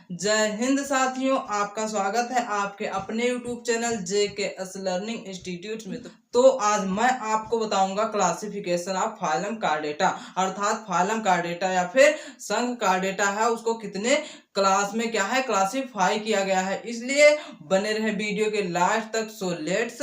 जय हिंद साथियों, आपका स्वागत है आपके अपने YouTube channel JKS learning institute में। तो आज मैं आपको बताऊंगा क्लासिफिकेशन ऑफ फाइलम कार्डेटा, अर्थात फाइलम कार्डेटा या फिर संघ कार्डेटा है, उसको कितने क्लास में क्या है क्लासिफाई किया गया है। इसलिए बने रहे वीडियो के लास्ट तक। So let's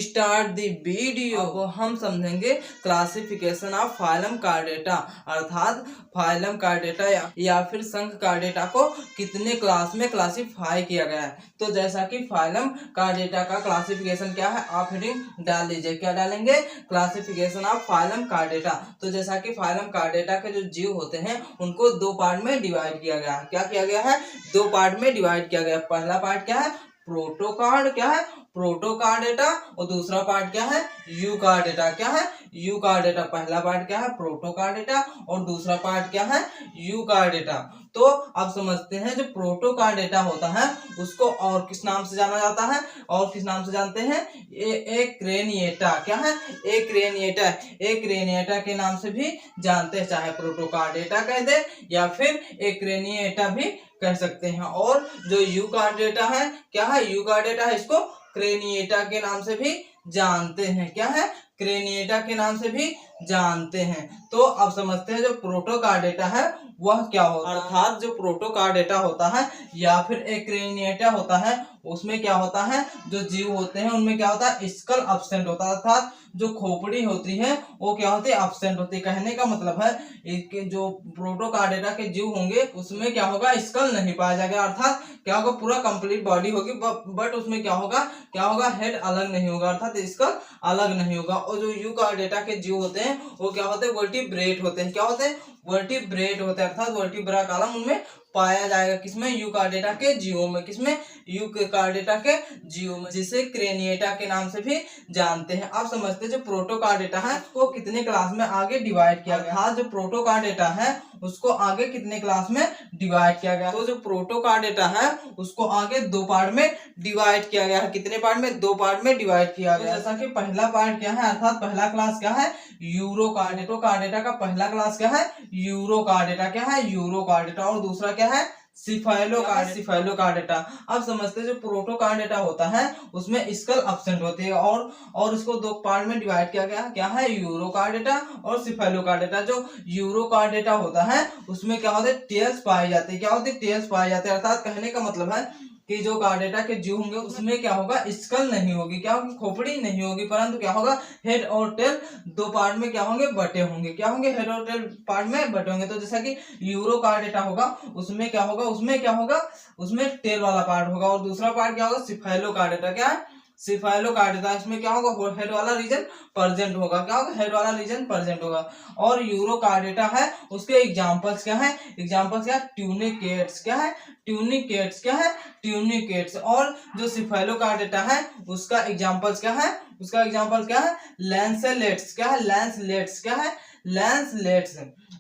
start the video. अब हम समझेंगे क्लासिफिकेशन ऑफ फाइलम कार्डेटा, अर्थात फाइलम कार्डेटा या फिर संघ कार्डेटा को कितने क्लास में क्लासिफाई किया गया है। तो जैसा कि फाइलम कार्डेटा का क्लासिफिकेशन क्या है, आप हेडिंग डाल लीजिए। क्या डालेंगे? Classification of phylum chordata. तो जैसा कि फाइलम कार्डेटा के जो जीव होते हैं उनको दो पार्ट में डिवाइड किया गया है। क्या किया गया है? दो पार्ट में डिवाइड किया गया है। पहला पार्ट क्या है? प्रोटोकार्ड, क्या है? प्रोटोकार्डेटा। और दूसरा पार्ट क्या है? यूकार्डेटा। क्या है? यूकार्डेटा। पहला पार्ट क्या है? प्रोटोकार्डेटा और दूसरा पार्ट क्या है? यूकार्डेटा। तो अब समझते हैं, जो प्रोटोकार्डेटा होता है उसको और किस नाम से जाना जाता है, और किस नाम से जानते हैं? एक्रेनिएटा। क्या है? एक्रेनिएटा। एक्रेनिएटा के नाम से भी जानते हैं, चाहे प्रोटोकार्डेटा कह दे या फिर एक्रेनिएटा भी कह सकते हैं। और जो यूकार्डेटा है, क्या है? यूकार्डेटा है, इसको क्रेनिएटा के नाम से भी जानते हैं। क्या है? क्रेनिएटा के नाम से भी जानते हैं। तो अब समझते हैं जो प्रोटोकार्डेटा है वह क्या होता है। अर्थात जो प्रोटोकार्डेटा होता है या फिर एक्रेनिएटा होता है, उसमें क्या होता है, जो जीव होते हैं उनमें क्या होता है, स्कल अब्सेंट होता है। अर्थात जो खोपड़ी होती है वो क्या होती है? अब्सेंट होती है। कहने का मतलब है जो प्रोटोकार्डेटा के जीव होंगे उसमें क्या होगा? स्कल नहीं पाया जाएगा। अर्थात क्या होगा? पूरा कंप्लीट बॉडी होगी, बट उसमें क्या होगा? क्या होगा? हेड अलग नहीं होगा, अर्थात स्कल अलग नहीं होगा। और जो यूकार्डेटा के जीव होते हैं वो क्या होते हैं? वर्टिब्रेट होते हैं। क्या होते हैं? वर्टिब्रेट होते हैं, अर्थात वर्टिब्रा कॉलम उनमें पाया जाएगा। किसमें? यूकार्डेटा के जीवों में। किसमें? यूकार्डेटा के जीवों में, जिसे क्रेनिएटा के नाम से भी जानते हैं। आप समझते हैं जो प्रोटोकार्डेटा है उसको कितने क्लास में आगे डिवाइड किया गया। जो प्रोटोकार्डेटा है उसको आगे कितने क्लास में डिवाइड किया गया? तो जो प्रोटोकार्डेटा है उसको आगे दो पार्ट में डिवाइड किया गया है। कितने पार्ट में? दो पार्ट में डिवाइड किया गया। जैसा कि पहला पार्ट क्या है, अर्थात पहला क्लास क्या है? यूरोकार्डेटा का पहला क्लास क्या है? यूरोकार्डेटा। क्या है? यूरोकार्डेटा। और दूसरा क्या है? सिफाइलोकार्डेटा। अब समझते हैं जो प्रोटोकार्डेटा होता है उसमें स्कल अब्सेंट होती है, और इसको दो पार्ट में डिवाइड किया गया। क्या है? यूरोकार्डेटा और सिफाइलोकार्डेटा। जो यूरोकार्डेटा होता है उसमें क्या होता है? टेल्स पाई जाती है। क्या होती है? टेल्स पाई जाती है। अर्थात कहने का मतलब है कि जो कार्डेटा के जीव होंगे उसमें क्या होगा? स्कल नहीं होगी। क्या होगी? खोपड़ी नहीं होगी, परंतु क्या होगा? हेड और टेल दो पार्ट में क्या होंगे? बटे होंगे। क्या होंगे? हेड और टेल पार्ट में बटे होंगे। तो जैसा कि यूरो कार्डेटा होगा उसमें क्या होगा? उसमें क्या होगा? उसमें टेल वाला पार्ट होगा। और दूसरा पार्ट क्या होगा? सिफाइलो कार्डेटा। क्या है? सिफाइलोकार्डेटा। इसमें क्या होगा? हेड वाला रीजन प्रेजेंट होगा। क्या होगा? हेड वाला रीजन प्रेजेंट होगा। और यूरोकार्डेटा है उसके एग्जांपल्स क्या है? एग्जांपल्स क्या है? ट्यूनिकेट्स। क्या है? ट्यूनिकेट्स। क्या है? ट्यूनिकेट्स। और जो सिफाइलोकार्डेटा है उसका एग्जांपल्स क्या है? उसका एग्जांपल क्या है? लैंसलेट्स। क्या है? लैंसलेट्स। क्या है? लैंसलेट्स।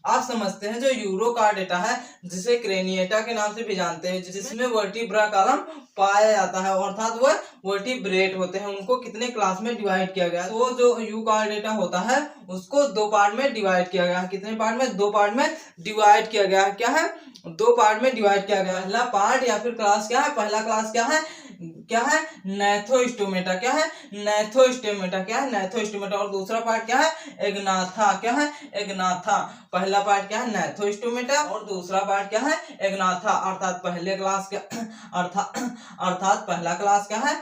आप समझते हैं जो यूरोकार्डेटा है जिसे क्रेनिएटा के नाम से भी जानते हैं, जिसमें वर्टिब्रा कॉलम पाया जाता है, अर्थात वह वर्टिब्रेट होते हैं, उनको कितने क्लास में डिवाइड किया गया? तो जो यूकार्डेटा होता है उसको दो पार्ट में डिवाइड किया गया है। कितने पार्ट में? दो पार्ट में डिवाइड किया गया है। क्या है? दो पार्ट में डिवाइड किया गया है। पहला पार्ट या फिर क्लास क्या है? पहला क्लास क्या है? क्या है? नैथोस्टोमेटा। क्या है? नैथोस्टोमेटा। क्या है? नैथोस्टोमेटा। और दूसरा पार्ट क्या है? एग्नाथा। क्या है? एग्नाथा। पहला पार्ट क्या है? नैथोस्टोमेटा और दूसरा पार्ट क्या है? एग्नाथा। अर्थात पहले क्लास क्या अर्थात पहला क्लास क्या है?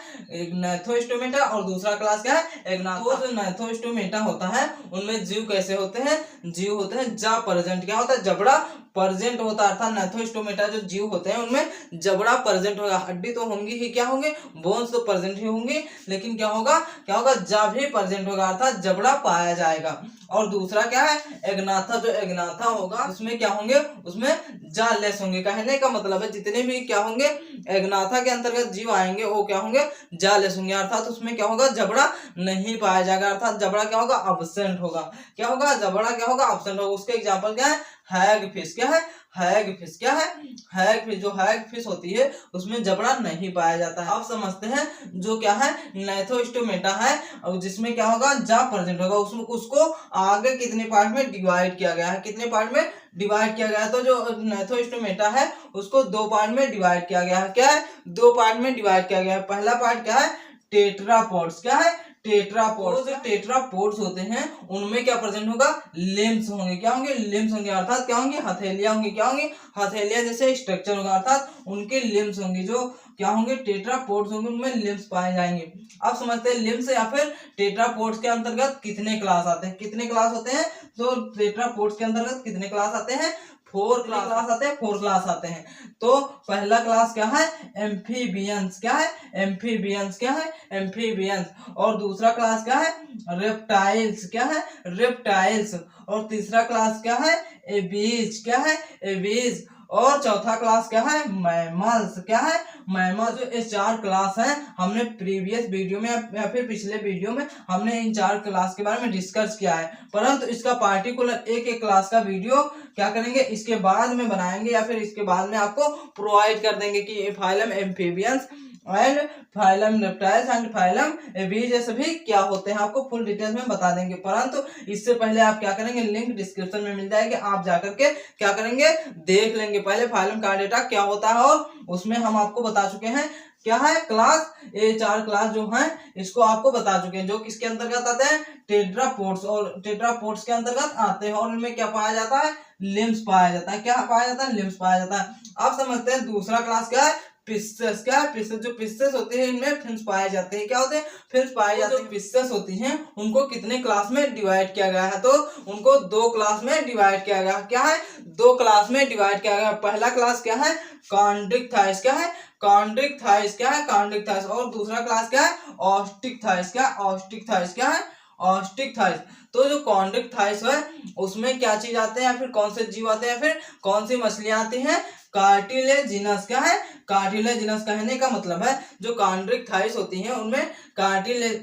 नैथोस्टोमेटा और दूसरा क्लास क्या है? एग्नाथा। तो जो नैथोस्टोमेटा होता है उनमें जीव कैसे होते हैं? जीव होते हैं जा प्रेजेंट। क्या होता है? जबड़ा प्रेजेंट होता है। अर्थात नैथोस्टोमेटा जो जीव होते हैं उनमें जबड़ा प्रेजेंट होगा। हड्डी तो होंगी ही, क्या होंगे? बोन्स तो प्रेजेंट ही होंगे, लेकिन क्या होगा? क्या होगा? जा भी प्रेजेंट होगा, अर्थात जबड़ा पाया जाएगा। और दूसरा क्या है? एग्नाथा। जो एग्नाथा होगा उसमें क्या होंगे? उसमें जा लेस होंगे। कहने का मतलब है जितने भी क्या होंगे एग्नाथा के अंतर्गत जीव आएंगे वो क्या होंगे? जा लेस होंगे। अर्थात उसमें क्या होगा? जबड़ा नहीं पाया जाएगा, अर्थात जबड़ा क्या होगा? अब्सेंट होगा। क्या होगा? जबड़ा क्या होगा? अब्सेंट होगा। उसके एग्जाम्पल क्या है? हैग फिश। क्या है? हैग फिश। क्या है? हैग फिश। जो हैग फिश होती है उसमें जबड़ा नहीं पाया जाता है। आप समझते हैं जो क्या है नाइथोस्टोमेटा है, और जिसमें क्या होगा जा प्रेजेंट होगा, उसमें उसको आगे कितने पार्ट में डिवाइड किया गया है, कितने पार्ट में डिवाइड किया गया है। तो जो नाइथोस्टोमेटा है उसको दो पार्ट में डिवाइड किया गया है। क्या है? दो पार्ट में डिवाइड किया गया है। पहला पार्ट क्या है? टेट्रापोड्स। क्या है? टेट्रापोड्स। जो टेट्रापोड्स होते हैं उनमें क्या प्रेजेंट होगा? लिम्स होंगे। क्या होंगे? लिम्स होंगे, अर्थात क्या होंगे? हथेलियां होंगी। क्या होंगी? हथेलियां जैसे स्ट्रक्चर होगा, अर्थात उनके लिम्स होंगे। जो क्या होंगे? टेट्रापोड्स होंगे, उनमें लिम्स पाए जाएंगे। अब समझते हैं लिम्स या फिर टेट्रापोड्स के अंतर्गत कितने क्लास आते हैं। कितने क्लास होते हैं? तो टेट्रापोड्स के अंतर्गत कितने क्लास आते हैं? 4 क्लास आते हैं। 4 क्लास आते हैं। तो पहला क्लास क्या है? एम्फीबियंस। क्या है? एम्फीबियंस। क्या है? एम्फीबियंस। और दूसरा क्लास क्या है? रेप्टाइल्स। क्या है? रेप्टाइल्स। और तीसरा क्लास क्या है? एबीज। क्या है? एबीज। और चौथा क्लास क्या है? मैमल्स। क्या है? मैमल्स। जो ये 4 क्लास हैं, हमने प्रीवियस वीडियो में या फिर पिछले वीडियो में हमने इन 4 क्लास के बारे में डिस्कस किया है, परंतु इसका पार्टिकुलर एक एक क्लास का वीडियो क्या करेंगे इसके बाद में बनाएंगे, या फिर इसके बाद में आपको प्रोवाइड कर देंगे कि phylum amphibians and phylum reptiles and phylum Abies ये सभी क्या होते हैं, आपको फुल डिटेल्स में बता देंगे। परंतु इससे पहले आप क्या करेंगे, लिंक डिस्क्रिप्शन में मिल जाएगी, आप जाकर के क्या करेंगे देख लेंगे पहले फाइलम कार्डेटा क्या होता है। और उसमें हम आपको बता चुके हैं क्या है क्लास, ये 4 क्लास जो हैं इसको आपको बता चुके हैं, जो किसके अंतर्गत आते हैं? टेट्रापोड्स। और टेट्रापोड्स के अंतर्गत आते हैं और इनमें क्या पाया जाता है? लिम्स पाया जाता है। क्या पाया जाता है? लिम्स पाया जाता है। आप समझते हैं दूसरा क्लास क्या है? पिस्सेस। क्या है? पिस्सेस। जो पिस्सेस होते हैं इनमें फिन्स पाए जाते हैं। क्या होते हैं? फिन्स पाए जाते हैं। पिस्सेस होती हैं उनको कितने क्लास में डिवाइड किया गया है? तो उनको 2 क्लास में डिवाइड किया गया। क्या है? 2 क्लास में डिवाइड किया गया। पहला क्लास क्या है? कॉन्ड्रिक थाइस। क्या है? कॉन्ड्रिक थाइस। क्या है? कॉन्ड्रिक थाइस। और दूसरा क्लास क्या है? ऑस्टिक थाइस। क्या? ऑस्टिक थाइस। क्या है? ऑस्टिक थाइस। तो जो कॉन्ड्रिक थाइस है उसमें क्या चीज आते हैं, या फिर कौन से जीव आते हैं, या फिर कौन सी मछलियां आती हैं? कार्टिलेजिनस। क्या है? कार्टिलेजिनस। कहने का मतलब है जो कॉन्ड्रिक थाइस होती हैं उनमें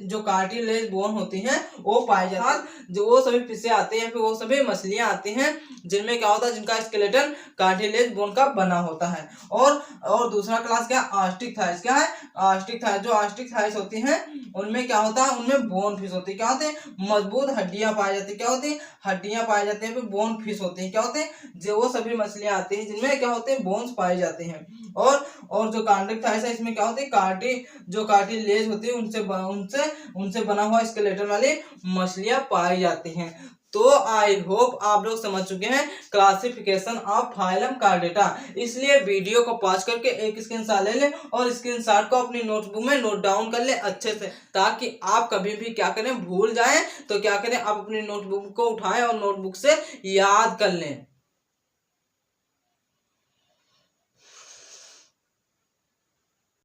जो कार्टिलेज बोन होती हैं वो पाए जाते हैं। जो वो सभी फिशें आती हैं, फिर वो सभी मछलियां आती हैं जिनमें क्या होता है, जिनका स्केलेटन कार्टिलेज बोन का बना होता है। और दूसरा क्लास क्या? ऑस्टिक थाइस। क्या है? ऑस्टिक थाइस। जो ऑस्टिक थाइस होती हैं उनमें क्या होता है? उनमें बोन फिश होती है। क्या होते हैं? मजबूत हड्डियां पाई जाती है। क्या होती है? हड्डियां पाई जाती हैं। फिर बोन फिश होती है। क्या होते हैं? जो वो सभी मछलियां आती हैं जिनमें क्या होते हैं? बोन्स पाए जाते हैं। और जो कॉन्ड्रिक थाइस है इसमें क्या होती है? जो कार्टिलेज होती है उनसे बना हुआ स्केलेटन वाली मछलियां पाई जाती हैं। तो आई होप आप लोग समझ चुके हैं क्लासिफिकेशन ऑफ फाइलम कार्डेटा। इसलिए वीडियो को पॉज करके एक स्क्रीनशॉट ले लें और स्क्रीनशॉट को अपनी नोटबुक में नोट डाउन कर लें अच्छे से, ताकि आप कभी भी क्या करें भूल जाएं तो क्या करें आप अपनी नोटबुक को उठाएं और नोटबुक से याद कर लें।